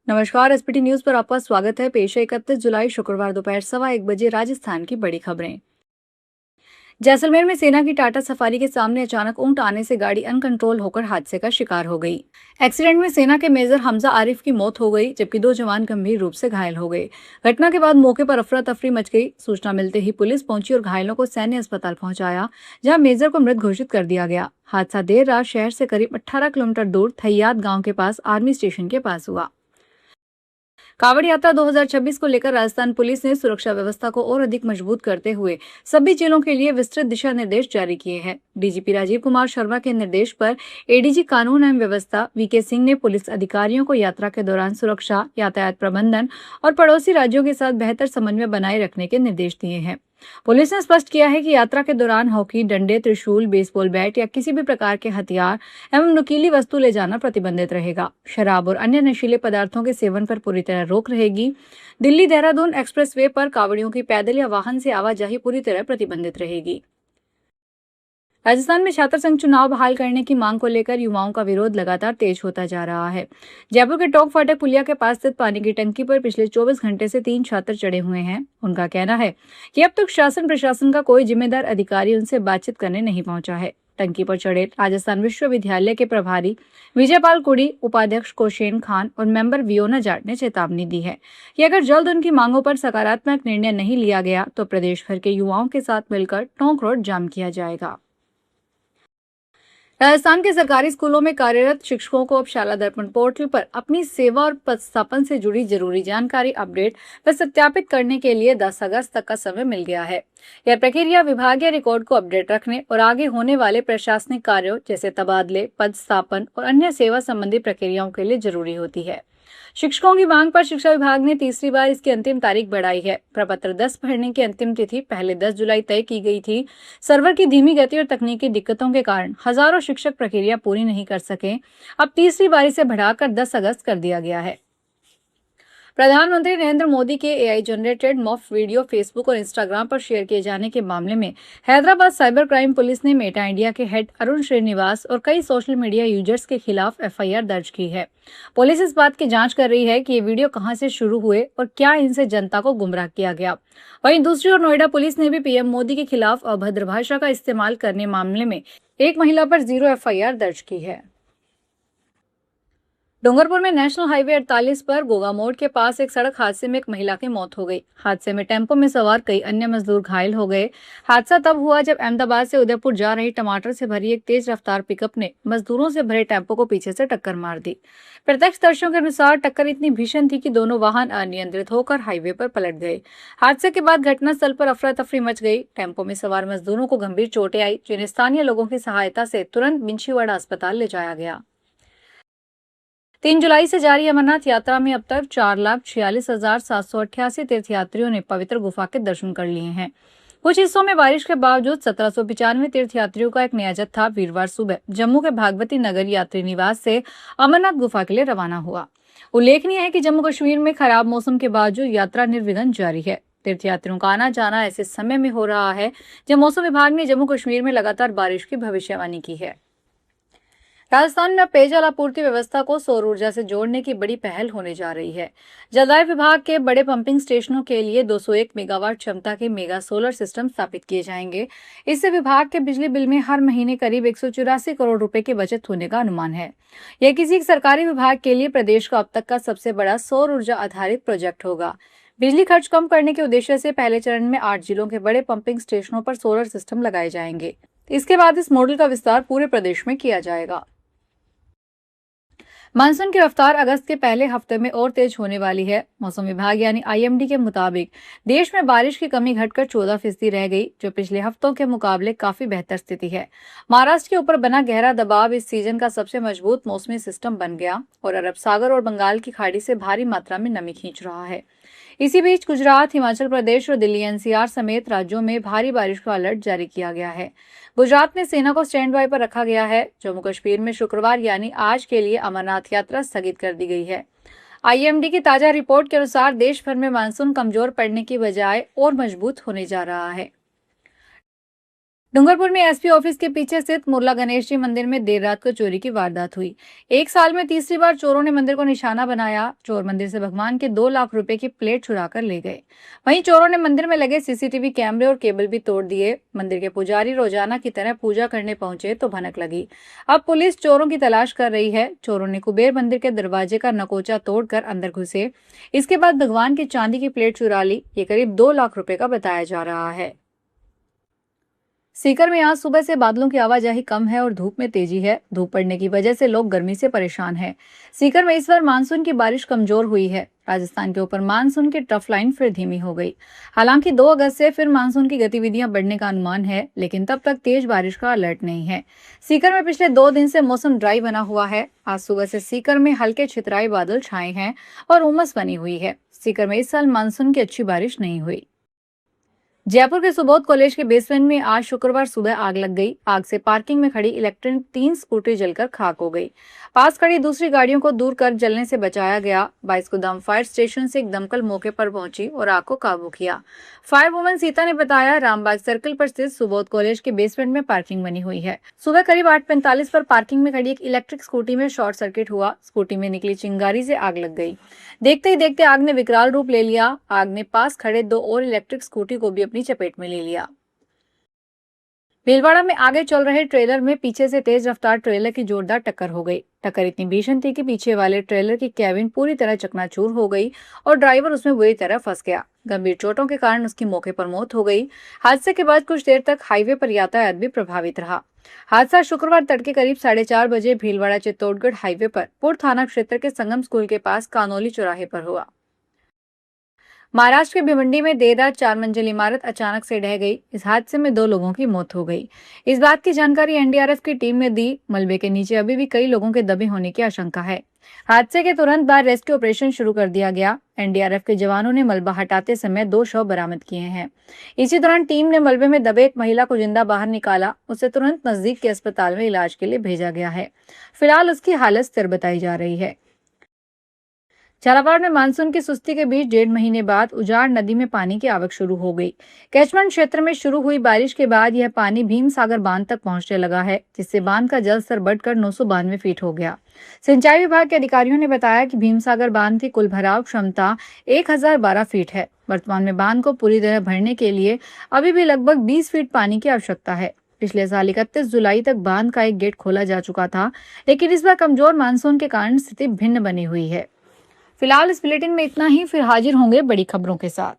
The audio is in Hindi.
नमस्कार। एसपीटी न्यूज पर आपका स्वागत है। पेश है 31 जुलाई शुक्रवार दोपहर 1:15 राजस्थान की बड़ी खबरें। जैसलमेर में सेना की टाटा सफारी के सामने अचानक ऊंट आने से गाड़ी अनकंट्रोल होकर हादसे का शिकार हो गई। एक्सीडेंट में सेना के मेजर हमजा आरिफ की मौत हो गई, जबकि 2 जवान गंभीर रूप से घायल हो गए। घटना के बाद मौके पर अफरा तफरी मच गई। सूचना मिलते ही पुलिस पहुंची और घायलों को सैन्य अस्पताल पहुंचाया, जहां मेजर को मृत घोषित कर दिया गया। हादसा देर रात शहर से करीब 18 किलोमीटर दूर थैयाद गांव के पास आर्मी स्टेशन के पास हुआ। कांवड़ यात्रा 2026 को लेकर राजस्थान पुलिस ने सुरक्षा व्यवस्था को और अधिक मजबूत करते हुए सभी जिलों के लिए विस्तृत दिशा निर्देश जारी किए हैं। डीजीपी राजीव कुमार शर्मा के निर्देश पर एडीजी कानून एवं व्यवस्था वीके सिंह ने पुलिस अधिकारियों को यात्रा के दौरान सुरक्षा, यातायात प्रबंधन और पड़ोसी राज्यों के साथ बेहतर समन्वय बनाए रखने के निर्देश दिए हैं। पुलिस ने स्पष्ट किया है कि यात्रा के दौरान हॉकी, डंडे, त्रिशूल, बेसबॉल बैट या किसी भी प्रकार के हथियार एवं नुकीली वस्तु ले जाना प्रतिबंधित रहेगा। शराब और अन्य नशीले पदार्थों के सेवन पर पूरी तरह रोक रहेगी। दिल्ली देहरादून एक्सप्रेसवे पर कांवड़ियों की पैदल या वाहन से आवाजाही पूरी तरह प्रतिबंधित रहेगी। राजस्थान में छात्र संघ चुनाव बहाल करने की मांग को लेकर युवाओं का विरोध लगातार तेज होता जा रहा है। जयपुर के टोंक फाटक पुलिया के पास स्थित पानी की टंकी पर पिछले 24 घंटे से 3 छात्र चढ़े हुए हैं। उनका कहना है कि अब तक शासन प्रशासन का कोई जिम्मेदार अधिकारी उनसे बातचीत करने नहीं पहुंचा है। टंकी पर चढ़े राजस्थान विश्वविद्यालय के प्रभारी विजयपाल कुड़ी, उपाध्यक्ष कोशेन खान और मेंबर वियोना जाट ने चेतावनी दी है कि अगर जल्द उनकी मांगों पर सकारात्मक निर्णय नहीं लिया गया तो प्रदेश भर के युवाओं के साथ मिलकर टोंक रोड जाम किया जाएगा। राजस्थान के सरकारी स्कूलों में कार्यरत शिक्षकों को अब शाला दर्पण पोर्टल पर अपनी सेवा और पदस्थापन से जुड़ी जरूरी जानकारी अपडेट व सत्यापित करने के लिए 10 अगस्त तक का समय मिल गया है। यह प्रक्रिया विभागीय रिकॉर्ड को अपडेट रखने और आगे होने वाले प्रशासनिक कार्यों जैसे तबादले, पदस्थापन और अन्य सेवा संबंधी प्रक्रियाओं के लिए जरूरी होती है। शिक्षकों की मांग पर शिक्षा विभाग ने तीसरी बार इसकी अंतिम तारीख बढ़ाई है। प्रपत्र 10 भरने की अंतिम तिथि पहले 10 जुलाई तय की गई थी। सर्वर की धीमी गति और तकनीकी दिक्कतों के कारण हजारों शिक्षक प्रक्रिया पूरी नहीं कर सके। अब तीसरी बारी से बढ़ाकर 10 अगस्त कर दिया गया है। प्रधानमंत्री नरेंद्र मोदी के AI generated morph video Facebook और इंस्टाग्राम पर शेयर किए जाने के मामले में हैदराबाद साइबर क्राइम पुलिस ने मेटा इंडिया के हेड अरुण श्रीनिवास और कई सोशल मीडिया यूजर्स के खिलाफ एफआईआर दर्ज की है। पुलिस इस बात की जांच कर रही है कि ये वीडियो कहां से शुरू हुए और क्या इनसे जनता को गुमराह किया गया। वहीं दूसरी ओर नोएडा पुलिस ने भी पीएम मोदी के खिलाफ अभद्र भाषा का इस्तेमाल करने मामले में एक महिला पर 0 एफआईआर दर्ज की है। डूंगरपुर में नेशनल हाईवे 48 पर गोगा मोड़ के पास एक सड़क हादसे में एक महिला की मौत हो गई। हादसे में टेम्पो में सवार कई अन्य मजदूर घायल हो गए। हादसा तब हुआ जब अहमदाबाद से उदयपुर जा रही टमाटर से भरी एक तेज रफ्तार पिकअप ने मजदूरों से भरे टेम्पो को पीछे से टक्कर मार दी। प्रत्यक्षदर्शियों के अनुसार टक्कर इतनी भीषण थी कि दोनों वाहन अनियंत्रित होकर हाईवे पर पलट गए। हादसे के बाद घटनास्थल पर अफरा तफरी मच गई। टेम्पो में सवार मजदूरों को गंभीर चोटें आई, जिन्हें स्थानीय लोगों की सहायता से तुरंत बिंछीवाड़ा अस्पताल ले जाया गया। 3 जुलाई से जारी अमरनाथ यात्रा में अब तक 4,46,788 तीर्थयात्रियों ने पवित्र गुफा के दर्शन कर लिए हैं। कुछ हिस्सों में बारिश के बावजूद 1795 तीर्थयात्रियों का एक नया जत्था वीरवार सुबह जम्मू के भागवती नगर यात्री निवास से अमरनाथ गुफा के लिए रवाना हुआ। उल्लेखनीय है कि जम्मू कश्मीर में खराब मौसम के बावजूद यात्रा निर्विघ्न जारी है। तीर्थयात्रियों का आना जाना ऐसे समय में हो रहा है जब मौसम विभाग ने जम्मू कश्मीर में लगातार बारिश की भविष्यवाणी की है। राजस्थान में पेयजल आपूर्ति व्यवस्था को सौर ऊर्जा से जोड़ने की बड़ी पहल होने जा रही है। जलदाय विभाग के बड़े पंपिंग स्टेशनों के लिए 201 मेगावाट क्षमता के मेगा सोलर सिस्टम स्थापित किए जाएंगे। इससे विभाग के बिजली बिल में हर महीने करीब 184 करोड़ रुपए की बचत होने का अनुमान है। यह किसी सरकारी विभाग के लिए प्रदेश का अब तक का सबसे बड़ा सौर ऊर्जा आधारित प्रोजेक्ट होगा। बिजली खर्च कम करने के उद्देश्य से पहले चरण में 8 जिलों के बड़े पंपिंग स्टेशनों पर सोलर सिस्टम लगाए जाएंगे। इसके बाद इस मॉडल का विस्तार पूरे प्रदेश में किया जाएगा। मानसून की रफ्तार अगस्त के पहले हफ्ते में और तेज होने वाली है। मौसम विभाग यानी आईएमडी के मुताबिक देश में बारिश की कमी घटकर 14% रह गई, जो पिछले हफ्तों के मुकाबले काफी बेहतर स्थिति है। महाराष्ट्र के ऊपर बना गहरा दबाव इस सीजन का सबसे मजबूत मौसमी सिस्टम बन गया और अरब सागर और बंगाल की खाड़ी से भारी मात्रा में नमी खींच रहा है। इसी बीच गुजरात, हिमाचल प्रदेश और दिल्ली एनसीआर समेत राज्यों में भारी बारिश का अलर्ट जारी किया गया है। गुजरात में सेना को स्टैंड बाय पर रखा गया है। जम्मू कश्मीर में शुक्रवार यानी आज के लिए अमरनाथ यात्रा स्थगित कर दी गई है। आईएमडी की ताजा रिपोर्ट के अनुसार देश भर में मानसून कमजोर पड़ने की बजाय और मजबूत होने जा रहा है। डूंगरपुर में एसपी ऑफिस के पीछे स्थित मुरला गणेश जी मंदिर में देर रात को चोरी की वारदात हुई। एक साल में तीसरी बार चोरों ने मंदिर को निशाना बनाया। चोर मंदिर से भगवान के 2 लाख रुपए की प्लेट चुरा कर ले गए। वहीं चोरों ने मंदिर में लगे सीसीटीवी कैमरे और केबल भी तोड़ दिए। मंदिर के पुजारी रोजाना की तरह पूजा करने पहुंचे तो भनक लगी। अब पुलिस चोरों की तलाश कर रही है। चोरों ने कुबेर मंदिर के दरवाजे का नकोचा तोड़कर अंदर घुसे। इसके बाद भगवान की चांदी की प्लेट चुरा ली। ये करीब 2 लाख रुपए का बताया जा रहा है। सीकर में आज सुबह से बादलों की आवाजाही कम है और धूप में तेजी है। धूप पड़ने की वजह से लोग गर्मी से परेशान हैं। सीकर में इस बार मानसून की बारिश कमजोर हुई है। राजस्थान के ऊपर मानसून की ट्रफ लाइन फिर धीमी हो गई। हालांकि 2 अगस्त से फिर मानसून की गतिविधियां बढ़ने का अनुमान है, लेकिन तब तक तेज बारिश का अलर्ट नहीं है। सीकर में पिछले 2 दिन से मौसम ड्राई बना हुआ है। आज सुबह से सीकर में हल्के छितराई बादल छाए हैं और उमस बनी हुई है। सीकर में इस साल मानसून की अच्छी बारिश नहीं हुई। जयपुर के सुबोध कॉलेज के बेसमेंट में आज शुक्रवार सुबह आग लग गई। आग से पार्किंग में खड़ी इलेक्ट्रिक 3 स्कूटी जलकर खाक हो गई। पास खड़ी दूसरी गाड़ियों को दूर कर जलने से बचाया गया। 22 गोदाम फायर स्टेशन से एक दमकल मौके पर पहुंची और आग को काबू किया। फायर वुमन सीता ने बताया, रामबाग सर्कल पर स्थित सुबोध कॉलेज के बेसमेंट में पार्किंग बनी हुई है। सुबह करीब 8:45 पर पार्किंग में खड़ी एक इलेक्ट्रिक स्कूटी में शॉर्ट सर्किट हुआ। स्कूटी में निकली चिंगारी से आग लग गई। देखते ही देखते आग ने विकराल रूप ले लिया। आग ने पास खड़े 2 और इलेक्ट्रिक स्कूटी को भी अपनी चपेट में ले लिया। भीलवाड़ा में आगे चल रहे ट्रेलर में पीछे से तेज रफ्तार ट्रेलर की जोरदार टक्कर हो गई। टक्कर इतनी भीषण थी कि पीछे वाले ट्रेलर की कैबिन पूरी तरह चकनाचूर हो गई और ड्राइवर उसमें बुरी तरह फंस गया। गंभीर चोटों के कारण उसकी मौके पर मौत हो गई। हादसे के बाद कुछ देर तक हाईवे पर यातायात भी प्रभावित रहा। हादसा शुक्रवार तड़के करीब 4:30 बजे भीलवाड़ा चित्तौड़गढ़ हाईवे पर पुर थाना क्षेत्र के संगम स्कूल के पास कानोली चौराहे पर हुआ। महाराष्ट्र के भिवंडी में देर रात 4 मंजिल इमारत अचानक से ढह गई। इस हादसे में 2 लोगों की मौत हो गई। इस बात की जानकारी एनडीआरएफ की टीम ने दी। मलबे के नीचे अभी भी कई लोगों के दबे होने की आशंका है। हादसे के तुरंत बाद रेस्क्यू ऑपरेशन शुरू कर दिया गया। एनडीआरएफ के जवानों ने मलबा हटाते समय 2 शव बरामद किए हैं। इसी दौरान टीम ने मलबे में दबे एक महिला को जिंदा बाहर निकाला। उसे तुरंत नजदीक के अस्पताल में इलाज के लिए भेजा गया है। फिलहाल उसकी हालत स्थिर बताई जा रही है। झालावाड़ में मानसून की सुस्ती के बीच 1.5 महीने बाद उजाड़ नदी में पानी की आवक शुरू हो गई। कैचमेंट क्षेत्र में शुरू हुई बारिश के बाद यह पानी भीम सागर बांध तक पहुंचने लगा है, जिससे बांध का जल स्तर बढ़कर 992 फीट हो गया। सिंचाई विभाग के अधिकारियों ने बताया कि भीम सागर बांध की कुल भराव क्षमता 1012 फीट है। वर्तमान में बांध को पूरी तरह भरने के लिए अभी भी लगभग 20 फीट पानी की आवश्यकता है। पिछले साल 31 जुलाई तक बांध का एक गेट खोला जा चुका था, लेकिन इस बार कमजोर मानसून के कारण स्थिति भिन्न बनी हुई है। फिलहाल इस बुलेटिन में इतना ही। फिर हाजिर होंगे बड़ी खबरों के साथ।